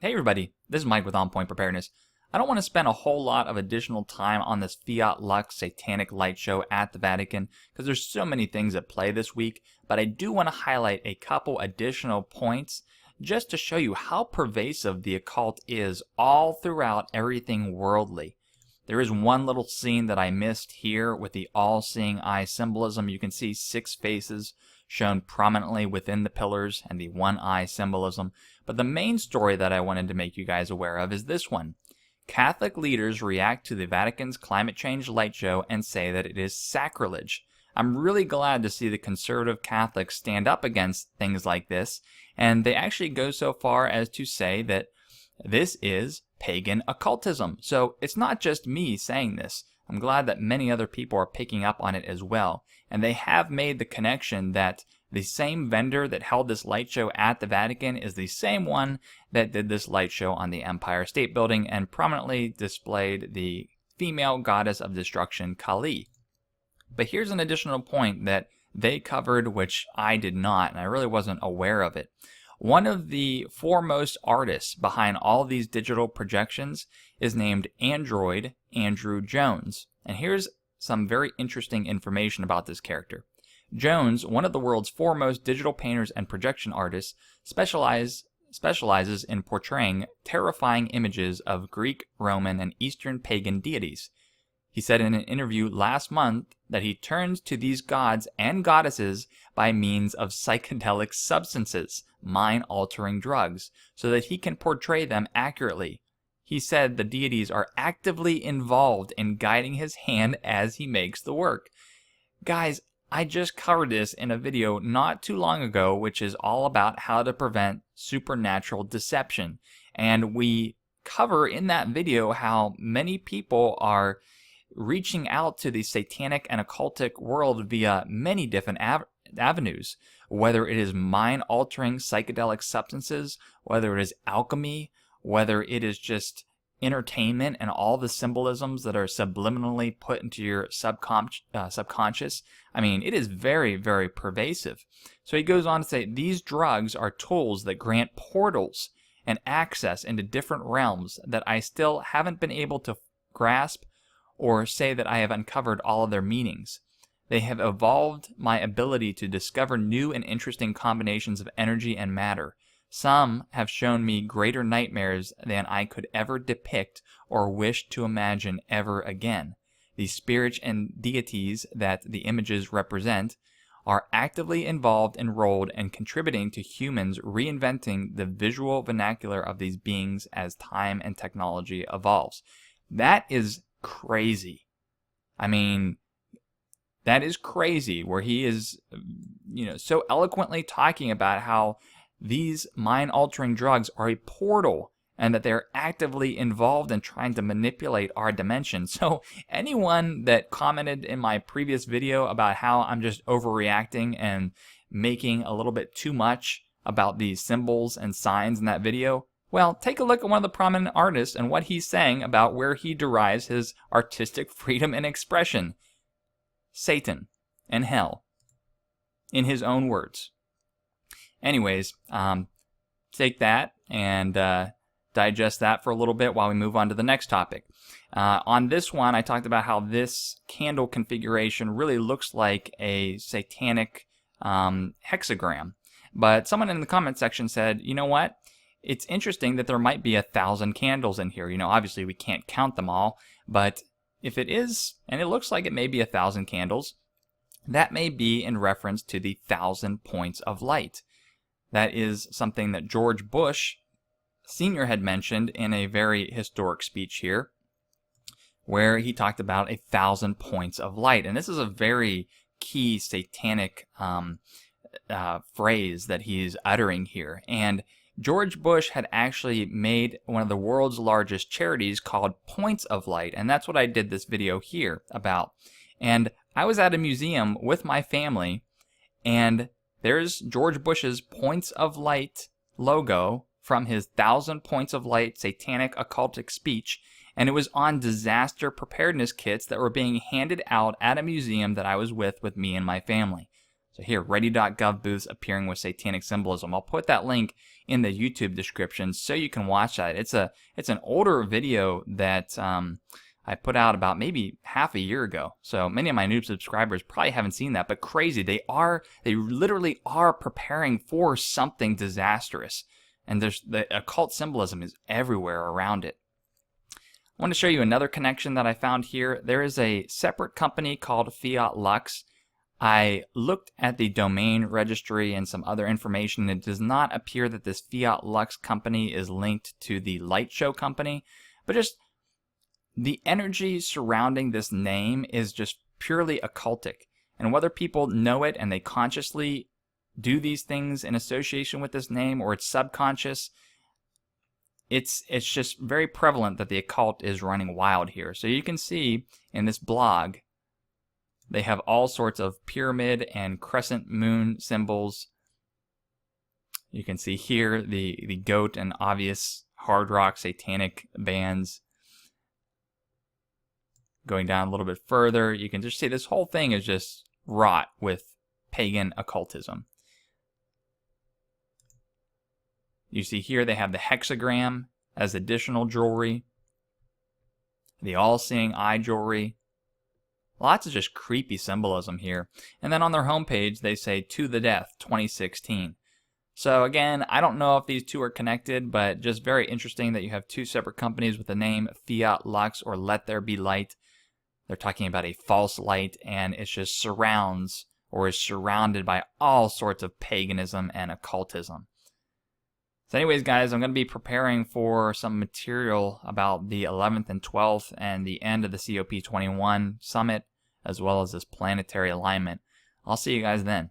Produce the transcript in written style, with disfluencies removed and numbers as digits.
Hey everybody, this is Mike with On Point Preparedness. I don't want to spend a whole lot of additional time on this Fiat Lux satanic light show at the Vatican because there's so many things at play this week, but I do want to highlight a couple additional points just to show you how pervasive the occult is all throughout everything worldly. There is one little scene that I missed here with the all-seeing eye symbolism. You can see 6 faces shown prominently within the pillars and the one eye symbolism. But the main story that I wanted to make you guys aware of is this one. Catholic leaders react to the Vatican's climate change light show and say that it is sacrilege. I'm really glad to see the conservative Catholics stand up against things like this, and they actually go so far as to say that this is pagan occultism. So it's not just me saying this. I'm glad that many other people are picking up on it as well. And they have made the connection that the same vendor that held this light show at the Vatican is the same one that did this light show on the Empire State Building and prominently displayed the female goddess of destruction, Kali. But here's an additional point that they covered, which I did not, and I really wasn't aware of it. One of the foremost artists behind all these digital projections is named Android Andrew Jones. And here's some very interesting information about this character. Jones, one of the world's foremost digital painters and projection artists, specializes in portraying terrifying images of Greek, Roman, and Eastern pagan deities. He said in an interview last month that he turns to these gods and goddesses by means of psychedelic substances, mind-altering drugs, so that he can portray them accurately. He said the deities are actively involved in guiding his hand as he makes the work. Guys, I just covered this in a video not too long ago, which is all about how to prevent supernatural deception. And we cover in that video how many people are reaching out to the satanic and occultic world via many different avenues, whether it is mind-altering psychedelic substances, whether it is alchemy, whether it is just entertainment and all the symbolisms that are subliminally put into your subconscious. I mean, it is very, very pervasive. So he goes on to say, these drugs are tools that grant portals and access into different realms that I still haven't been able to grasp or say that I have uncovered all of their meanings. They have evolved my ability to discover new and interesting combinations of energy and matter. Some have shown me greater nightmares than I could ever depict or wish to imagine ever again. The spirits and deities that the images represent are actively involved, enrolled, and contributing to humans reinventing the visual vernacular of these beings as time and technology evolves. That is crazy. I mean, that is crazy, where he is, so eloquently talking about how these mind-altering drugs are a portal and that they're actively involved in trying to manipulate our dimension. So anyone that commented in my previous video about how I'm just overreacting and making a little bit too much about these symbols and signs in that video, well, take a look at one of the prominent artists and what he's saying about where he derives his artistic freedom and expression. Satan and hell, in his own words. Anyways, take that and digest that for a little bit while we move on to the next topic. On this one, I talked about how this candle configuration really looks like a satanic hexagram. But someone in the comment section said, you know what? It's interesting that there might be 1,000 candles in here. Obviously we can't count them all, but if it is, and it looks like it may be 1,000 candles, that may be in reference to the 1,000 points of light. That is something that George Bush Sr. had mentioned in a very historic speech here, where he talked about 1,000 points of light. And this is a very key satanic phrase that he's uttering here. And George Bush had actually made one of the world's largest charities called Points of Light, and that's what I did this video here about. And I was at a museum with my family, and there's George Bush's Points of Light logo from his 1,000 Points of Light satanic occultic speech, and it was on disaster preparedness kits that were being handed out at a museum that I was with me and my family. So here, ready.gov booths appearing with satanic symbolism. I'll put that link in the YouTube description so you can watch that. It's an older video that I put out about maybe half a year ago. So many of my new subscribers probably haven't seen that, but crazy. They literally are preparing for something disastrous. And the occult symbolism is everywhere around it. I want to show you another connection that I found here. There is a separate company called Fiat Lux. I looked at the domain registry and some other information. It does not appear that this Fiat Lux company is linked to the light show company, but just the energy surrounding this name is just purely occultic. And whether people know it and they consciously do these things in association with this name, or it's subconscious, it's just very prevalent that the occult is running wild here. So you can see in this blog, they have all sorts of pyramid and crescent moon symbols. You can see here the goat and obvious hard rock satanic bands. Going down a little bit further, you can just see this whole thing is just wrought with pagan occultism. You see here they have the hexagram as additional jewelry, the all-seeing eye jewelry. Lots of just creepy symbolism here. And then on their homepage, they say, "To the Death, 2016. So again, I don't know if these two are connected, but just very interesting that you have two separate companies with the name Fiat Lux or Let There Be Light. They're talking about a false light, and it just surrounds or is surrounded by all sorts of paganism and occultism. So anyways, guys, I'm going to be preparing for some material about the 11th and 12th and the end of the COP21 summit, as well as this planetary alignment. I'll see you guys then.